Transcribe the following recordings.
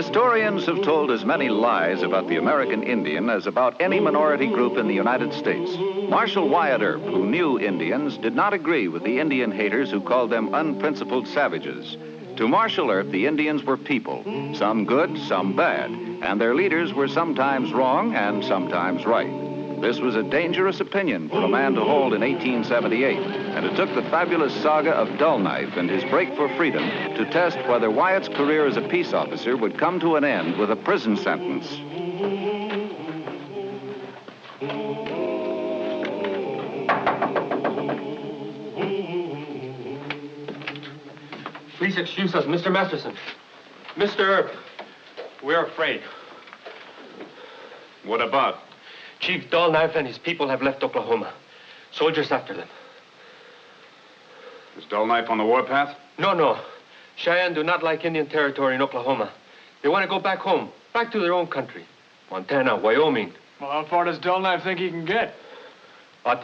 Historians have told as many lies about the American Indian as about any minority group in the United States. Marshal Wyatt Earp, who knew Indians, did not agree with the Indian haters who called them unprincipled savages. To Marshal Earp, the Indians were people, some good, some bad, and their leaders were sometimes wrong and sometimes right. This was a dangerous opinion for a man to hold in 1878, and it took the fabulous saga of Dull Knife and his break for freedom to test whether Wyatt's career as a peace officer would come to an end with a prison sentence. Please excuse us, Mr. Masterson. Mr. Earp, we're afraid. What about? Chief Dull Knife and his people have left Oklahoma. Soldiers after them. Is Dull Knife on the warpath? No. Cheyenne do not like Indian territory in Oklahoma. They want to go back home, back to their own country. Montana, Wyoming. Well, how far does Dull Knife think he can get? Dull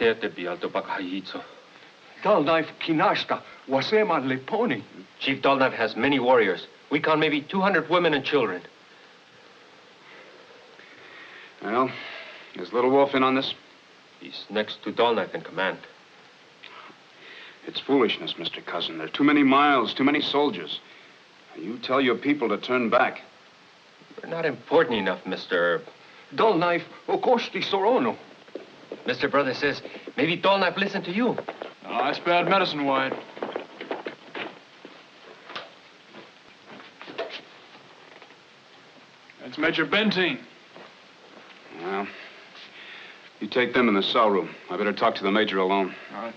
Knife kinasta wasema leponi. Chief Dull Knife has many warriors. We count maybe 200 women and children. Well, is Little Wolf in on this? He's next to Dull Knife in command. It's foolishness, Mr. Cousin. There are too many miles, too many soldiers. You tell your people to turn back. We're not important enough, Mr. Earp. Dull Knife okosti sorono. Mr. Brother says maybe Dull Knife listened to you. Oh, that's bad medicine, Wyatt. That's Major Benteen. Well, you take them in the cell room. I better talk to the Major alone. All right.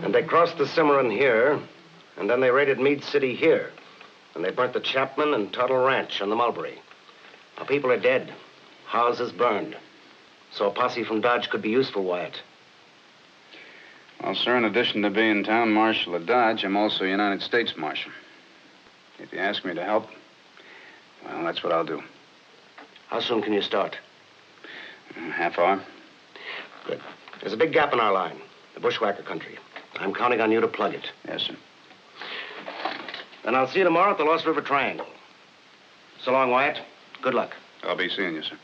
And they crossed the Cimarron here, and then they raided Meade City here. And they burnt the Chapman and Tuttle Ranch on the Mulberry. Our people are dead. Houses burned. So a posse from Dodge could be useful, Wyatt. Well, sir, in addition to being town marshal of Dodge, I'm also United States Marshal. If you ask me to help, well, that's what I'll do. How soon can you start? Half hour. Good. There's a big gap in our line, the bushwhacker country. I'm counting on you to plug it. Yes, sir. Then I'll see you tomorrow at the Lost River Triangle. So long, Wyatt. Good luck. I'll be seeing you, sir.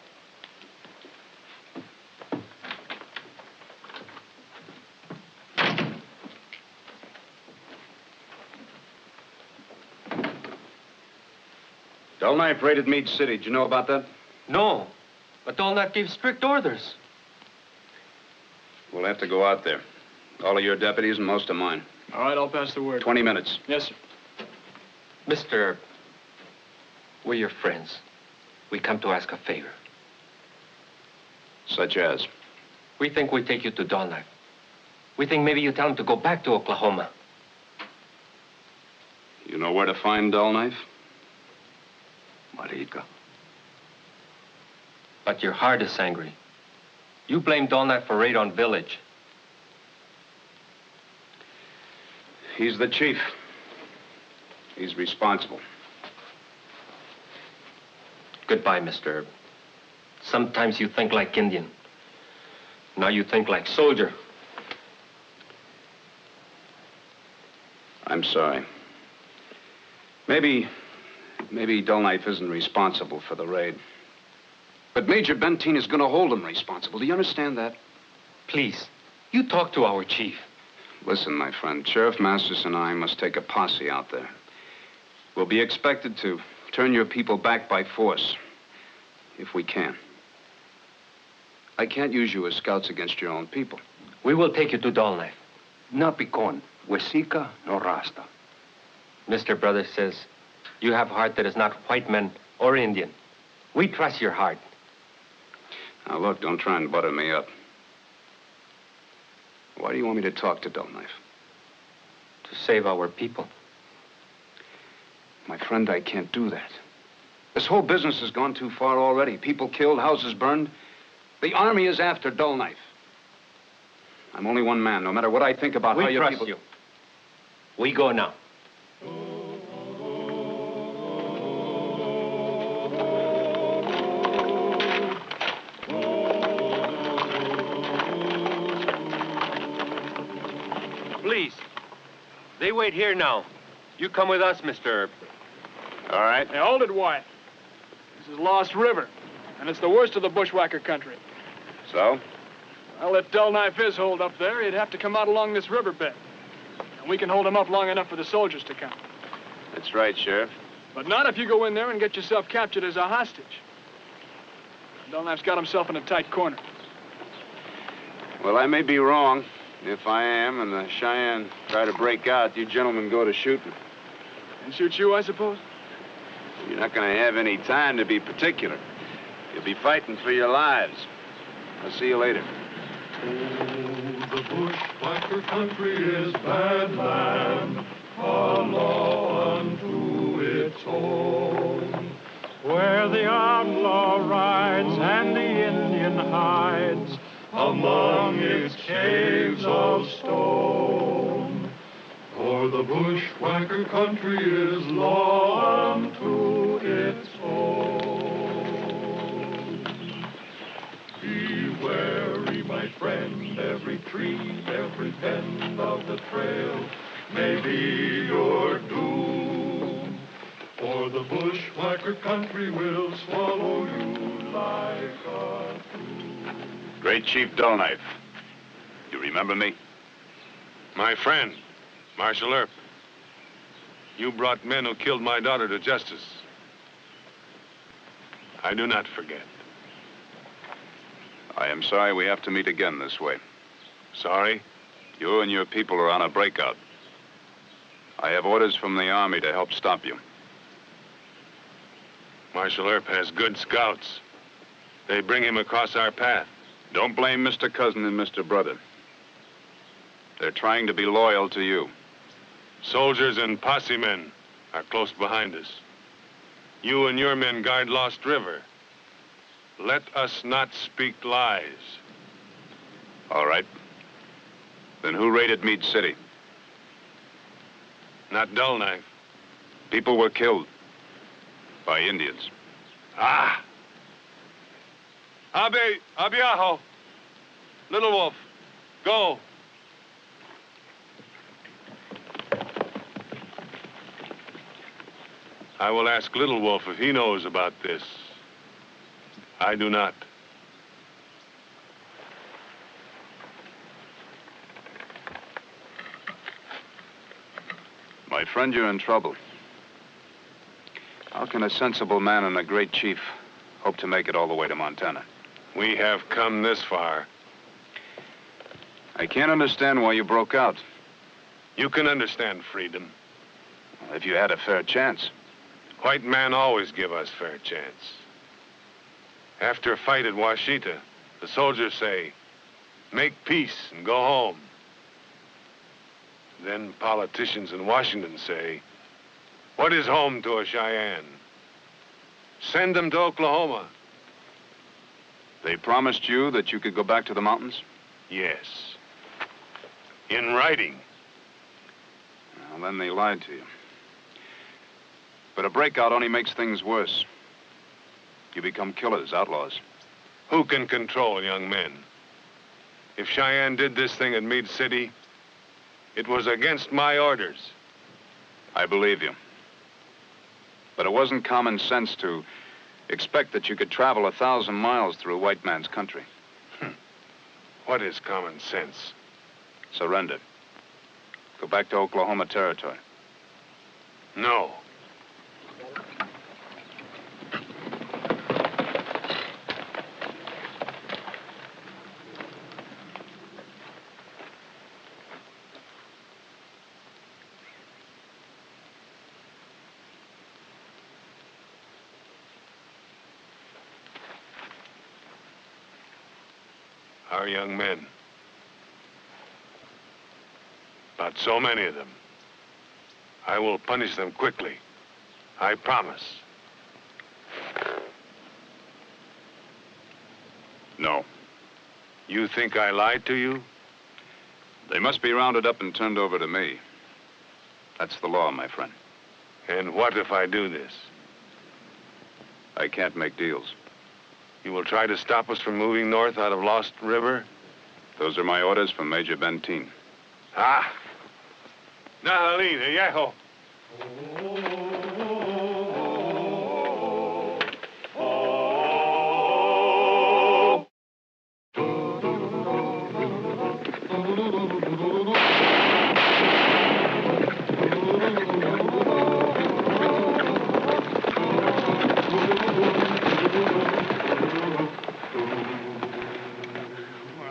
Dull Knife raided Meade City. Did you know about that? No, but Dull Knife gave strict orders. We'll have to go out there. All of your deputies and most of mine. All right, I'll pass the word. 20 minutes. Yes, sir. Mr. Earp, we're your friends. We come to ask a favor. Such as? We think we take you to Dull Knife. We think maybe you tell him to go back to Oklahoma. You know where to find Dull Knife? Marica. But your heart is angry. You blame Dull Knife for raid on village. He's the chief. He's responsible. Goodbye, Mr. Earp. Sometimes you think like Indian. Now you think like soldier. I'm sorry. Maybe Dull Knife isn't responsible for the raid. But Major Benteen is going to hold him responsible. Do you understand that? Please, you talk to our chief. Listen, my friend, Sheriff Masters and I must take a posse out there. We'll be expected to turn your people back by force, if we can. I can't use you as scouts against your own people. We will take you to Dull Knife. Napicon, Wesika, no Rasta. Mr. Brother says you have a heart that is not white man or Indian. We trust your heart. Now, look, don't try and butter me up. Why do you want me to talk to Dull Knife? To save our people. My friend, I can't do that. This whole business has gone too far already. People killed, houses burned. The army is after Dull Knife. I'm only one man, no matter what I think about how your people... We trust you. We go now. They wait here now. You come with us, Mr. Earp. All right. Hey, hold it, Wyatt. This is Lost River, and it's the worst of the bushwhacker country. So? Well, if Dull Knife is holed up there, he'd have to come out along this riverbed. And we can hold him up long enough for the soldiers to come. That's right, Sheriff. But not if you go in there and get yourself captured as a hostage. Dull Knife's got himself in a tight corner. Well, I may be wrong. If I am and the Cheyenne try to break out, you gentlemen go to shooting. And shoot you, I suppose? You're not going to have any time to be particular. You'll be fighting for your lives. I'll see you later. The bushwhacker country is bad land, a law unto its own, where the outlaw rides and the Indian hides among its caves of stone. For the bushwhacker country is law unto its own. Be wary, my friend, every tree, every bend of the trail may be your doom. For the bushwhacker country will swallow you like a tomb. Great Chief Dull Knife. You remember me? My friend, Marshal Earp. You brought men who killed my daughter to justice. I do not forget. I am sorry we have to meet again this way. Sorry? You and your people are on a breakout. I have orders from the Army to help stop you. Marshal Earp has good scouts. They bring him across our path. Don't blame Mr. Cousin and Mr. Brother. They're trying to be loyal to you. Soldiers and posse men are close behind us. You and your men guard Lost River. Let us not speak lies. All right. Then who raided Meade City? Not Dull Knife. People were killed by Indians. Ah! Abiajo. Little Wolf, go. I will ask Little Wolf if he knows about this. I do not. My friend, you're in trouble. How can a sensible man and a great chief hope to make it all the way to Montana? We have come this far. I can't understand why you broke out. You can understand freedom. If you had a fair chance. White men always give us fair chance. After a fight at Washita, the soldiers say, make peace and go home. Then politicians in Washington say, what is home to a Cheyenne? Send them to Oklahoma. They promised you that you could go back to the mountains? Yes. In writing. Well, then they lied to you. But a breakout only makes things worse. You become killers, outlaws. Who can control young men? If Cheyenne did this thing at Meade City, it was against my orders. I believe you. But it wasn't common sense to expect that you could travel 1,000 miles through a white man's country. What is common sense? Surrender. Go back to Oklahoma Territory. No. Our young men. About so many of them. I will punish them quickly. I promise. No. You think I lied to you? They must be rounded up and turned over to me. That's the law, my friend. And what if I do this? I can't make deals. You will try to stop us from moving north out of Lost River? Those are my orders from Major Benteen. Ah! Nahalin, Eyejo.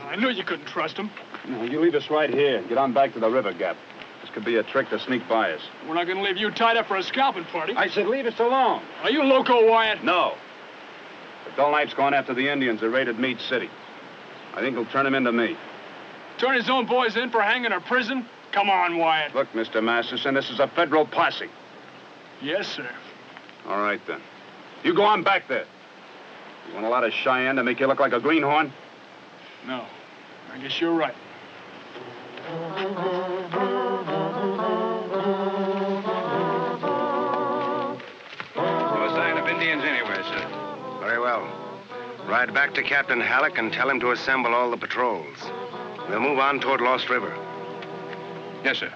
I knew you couldn't trust him. No, you leave us right here. Get on back to the river gap. This could be a trick to sneak by us. We're not going to leave you tied up for a scalping party. I said leave us alone. Are you loco, Wyatt? No. The Dull Knife's going after the Indians that raided Meade City. I think he'll turn him into me. Turn his own boys in for hanging or prison? Come on, Wyatt. Look, Mr. Masterson, this is a federal posse. Yes, sir. All right, then. You go on back there. You want a lot of Cheyenne to make you look like a greenhorn? No. I guess you're right. No sign of Indians anywhere, sir. Very well. Ride back to Captain Halleck and tell him to assemble all the patrols. We'll move on toward Lost River. Yes, sir.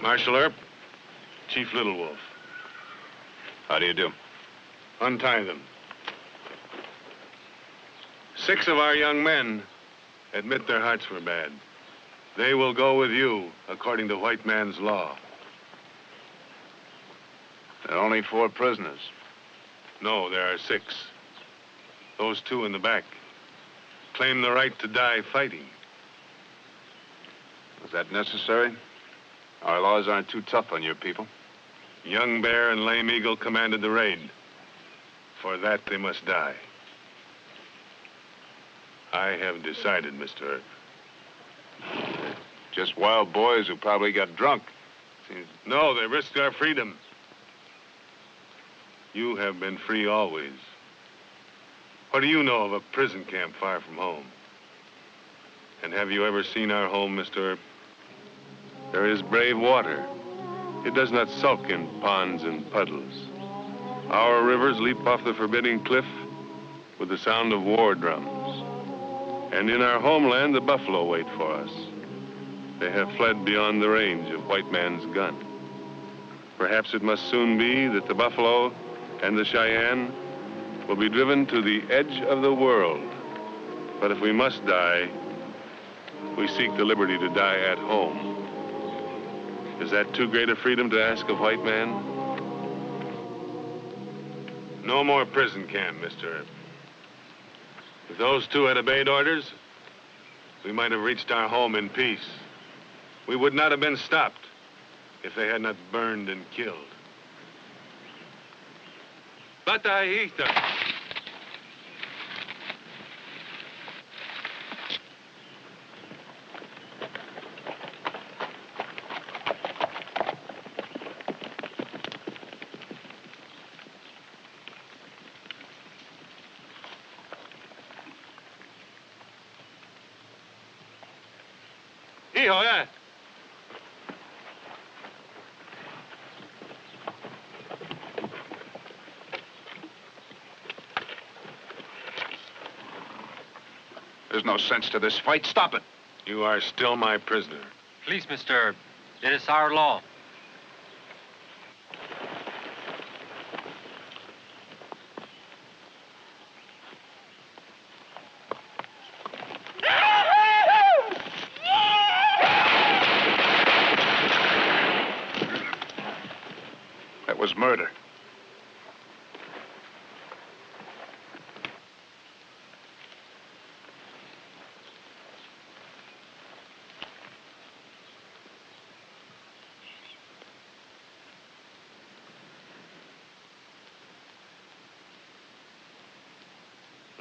Marshal Earp, Chief Little Wolf. How do you do? Untie them. 6 of our young men admit their hearts were bad. They will go with you according to white man's law. There are only 4 prisoners. No, there are 6. Those 2 in the back claim the right to die fighting. Was that necessary? Our laws aren't too tough on your people. Young Bear and Lame Eagle commanded the raid. For that, they must die. I have decided, Mr. Earp. Just wild boys who probably got drunk. No, they risked our freedom. You have been free always. What do you know of a prison camp far from home? And have you ever seen our home, Mr. Earp? There is brave water. It does not sulk in ponds and puddles. Our rivers leap off the forbidding cliff with the sound of war drums. And in our homeland, the buffalo wait for us. They have fled beyond the range of white man's gun. Perhaps it must soon be that the buffalo and the Cheyenne will be driven to the edge of the world. But if we must die, we seek the liberty to die at home. Is that too great a freedom to ask of white man? No more prison camp, Mr. Earp. If those 2 had obeyed orders, we might have reached our home in peace. We would not have been stopped if they had not burned and killed. Bataita. Hijo, yeah. There's no sense to this fight. Stop it. You are still my prisoner. Please, Mr. Earp, it is our law. That was murder.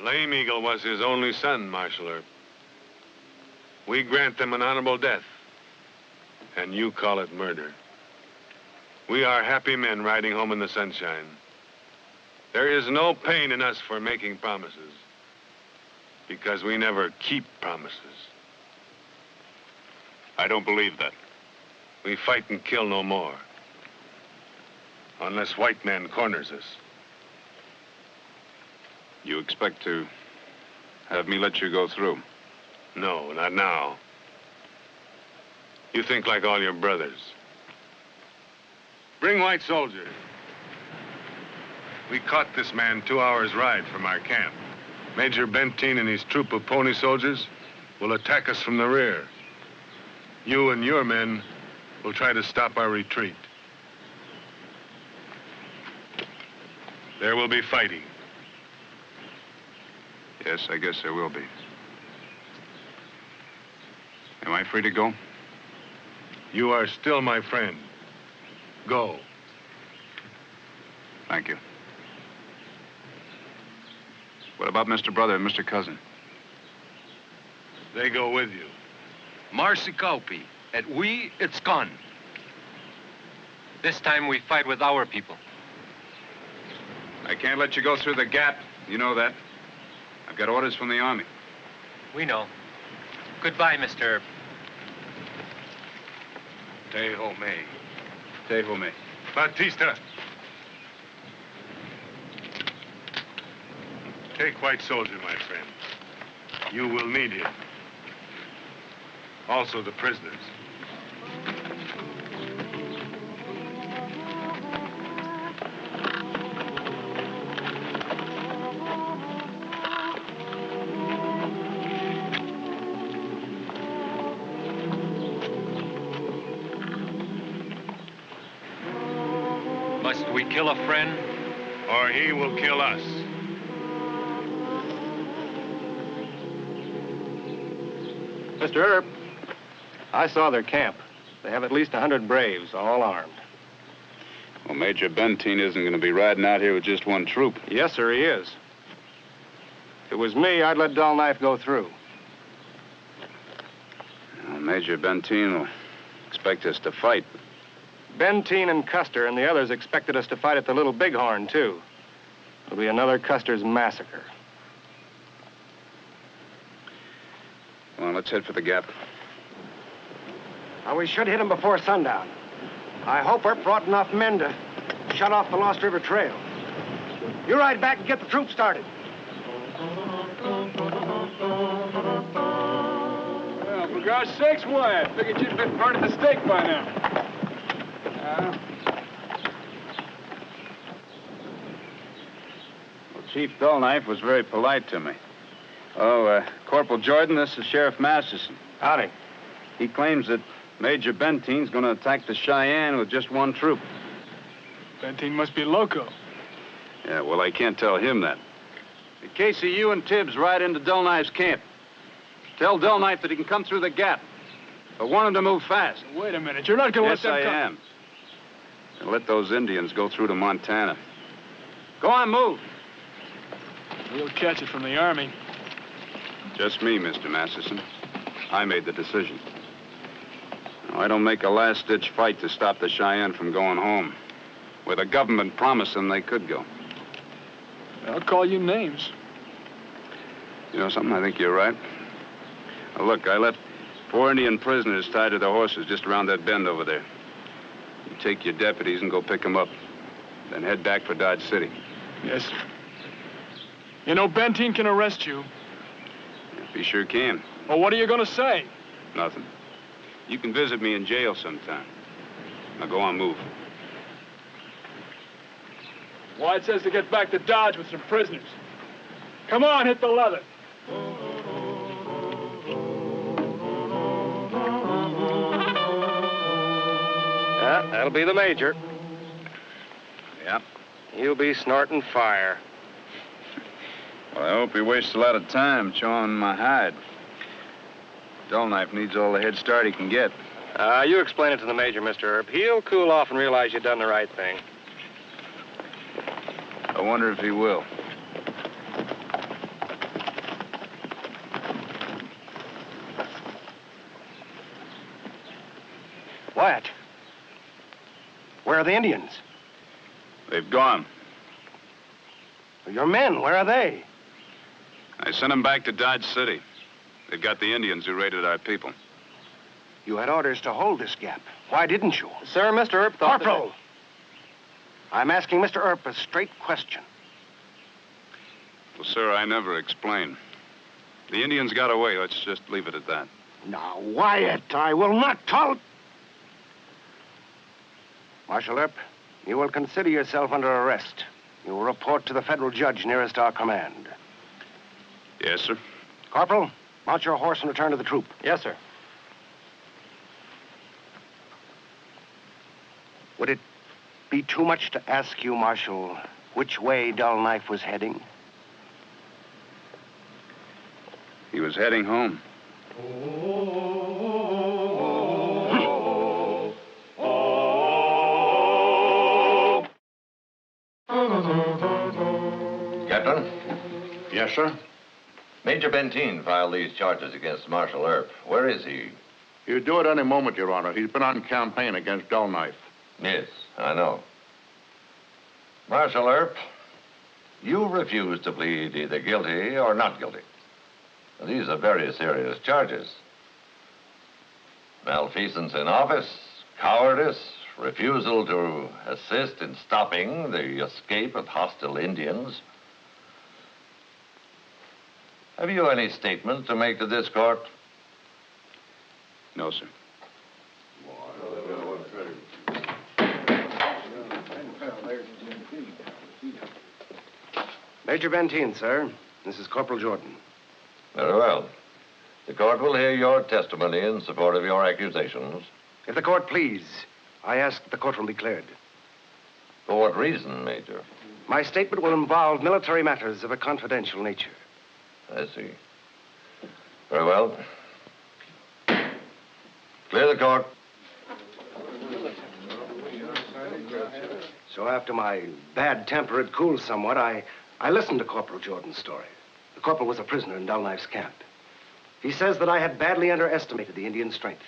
Lame Eagle was his only son, Marshal Earp. We grant them an honorable death, and you call it murder. We are happy men riding home in the sunshine. There is no pain in us for making promises. Because we never keep promises. I don't believe that. We fight and kill no more. Unless white man corners us. You expect to have me let you go through? No, not now. You think like all your brothers. Bring white soldiers. We caught this man 2 hours' ride from our camp. Major Benteen and his troop of pony soldiers will attack us from the rear. You and your men will try to stop our retreat. There will be fighting. Yes, I guess there will be. Am I free to go? You are still my friend. Go. Thank you. What about Mr. Brother and Mr. Cousin? They go with you. Marcy Kaupi. At we, it's gone. This time we fight with our people. I can't let you go through the gap. You know that. I've got orders from the Army. We know. Goodbye, Mr. Earp. Te-ho me. Te-ho me. Batista. Take white soldier, my friend. You will need him. Also the prisoners. Must we kill a friend? Or he will kill us. Mr. Earp, I saw their camp. They have at least 100 braves, all armed. Well, Major Benteen isn't going to be riding out here with just one troop. Yes, sir, he is. If it was me, I'd let Dull Knife go through. Well, Major Benteen will expect us to fight. Benteen and Custer and the others expected us to fight at the Little Bighorn, too. It'll be another Custer's massacre. Well, let's head for the gap. Now, we should hit them before sundown. I hope Earp brought enough men to shut off the Lost River Trail. You ride back and get the troops started. Well, for God's sakes, Wyatt. Figured you'd been burning the stake by now. Well, Chief Dull Knife was very polite to me. Oh, Corporal Jordan, this is Sheriff Masterson. Howdy. He claims that Major Benteen's going to attack the Cheyenne with just one troop. Benteen must be loco. Yeah, well, I can't tell him that. Casey, you and Tibbs ride into Dull Knife's camp. Tell Dull Knife that he can come through the gap. But want him to move fast. Wait a minute. You're not going to Yes, let them I come. am. And let those Indians go through to Montana. Go on, move. We'll catch it from the Army. Just me, Mr. Masterson. I made the decision. I don't make a last-ditch fight to stop the Cheyenne from going home. With the government promising they could go. I'll call you names. You know something? I think you're right. Now, look, I left 4 Indian prisoners tied to their horses just around that bend over there. You take your deputies and go pick them up. Then head back for Dodge City. Yes, sir. You know, Benteen can arrest you. He sure can. Well, what are you going to say? Nothing. You can visit me in jail sometime. Now go on, move. Wyatt says to get back to Dodge with some prisoners. Come on, hit the leather. Yeah, that'll be the major. Yeah. He'll be snorting fire. Well, I hope he wastes a lot of time chawing my hide. Dull Knife needs all the head start he can get. You explain it to the major, Mr. Earp. He'll cool off and realize you've done the right thing. I wonder if he will. Wyatt, where are the Indians? They've gone. Your men, where are they? I I sent them back to Dodge City. They've got the Indians who raided our people. You had orders to hold this gap. Why didn't you? Sir, Mr. Earp thought... Corporal! I'm asking Mr. Earp a straight question. Well, sir, I never explained. The Indians got away. Let's just leave it at that. Now, Wyatt, I will not tolerate... Marshal Earp, you will consider yourself under arrest. You will report to the federal judge nearest our command. Yes, sir. Corporal, mount your horse and return to the troop. Yes, sir. Would it be too much to ask you, Marshal, which way Dull Knife was heading? He was heading home. Captain? Yes, sir? Major Benteen filed these charges against Marshal Earp. Where is he? He'll do it any moment, Your Honor. He's been on campaign against Dull Knife. Yes, I know. Marshal Earp, you refuse to plead either guilty or not guilty. These are very serious charges. Malfeasance in office, cowardice, refusal to assist in stopping the escape of hostile Indians. Have you any statement to make to this court? No, sir. Major Benteen, sir. This is Corporal Jordan. Very well. The court will hear your testimony in support of your accusations. If the court please, I ask that the courtroom be cleared. For what reason, Major? My statement will involve military matters of a confidential nature. I see. Very well. Clear the court. So after my bad temper had cooled somewhat, I listened to Corporal Jordan's story. The corporal was a prisoner in Dull Knife's camp. He says that I had badly underestimated the Indian strength,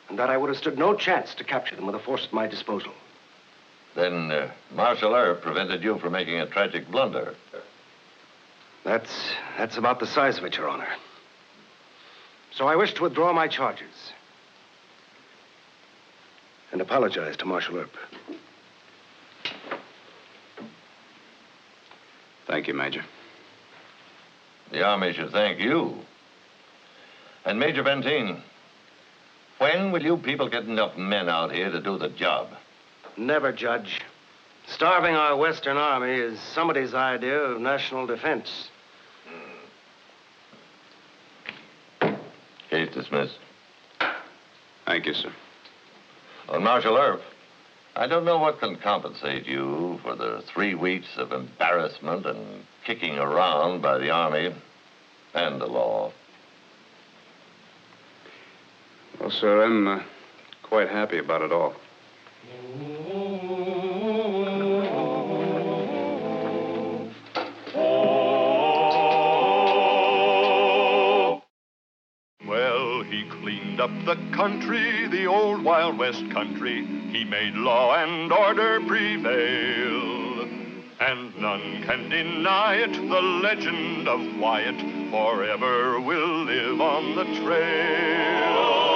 and that I would have stood no chance to capture them with a force at my disposal. Then Marshal Earp prevented you from making a tragic blunder. That's about the size of it, Your Honor. So I wish to withdraw my charges and apologize to Marshal Earp. Thank you, Major. The Army should thank you. And Major Benteen, when will you people get enough men out here to do the job? Never, Judge. Starving our Western Army is somebody's idea of national defense. Case dismissed. Thank you, sir. On Marshal Earp, I don't know what can compensate you for the 3 weeks of embarrassment and kicking around by the Army and the law. Well, sir, I'm quite happy about it all. Well, he cleaned up the country, the old Wild West country. He made law and order prevail. And none can deny it, the legend of Wyatt forever will live on the trail.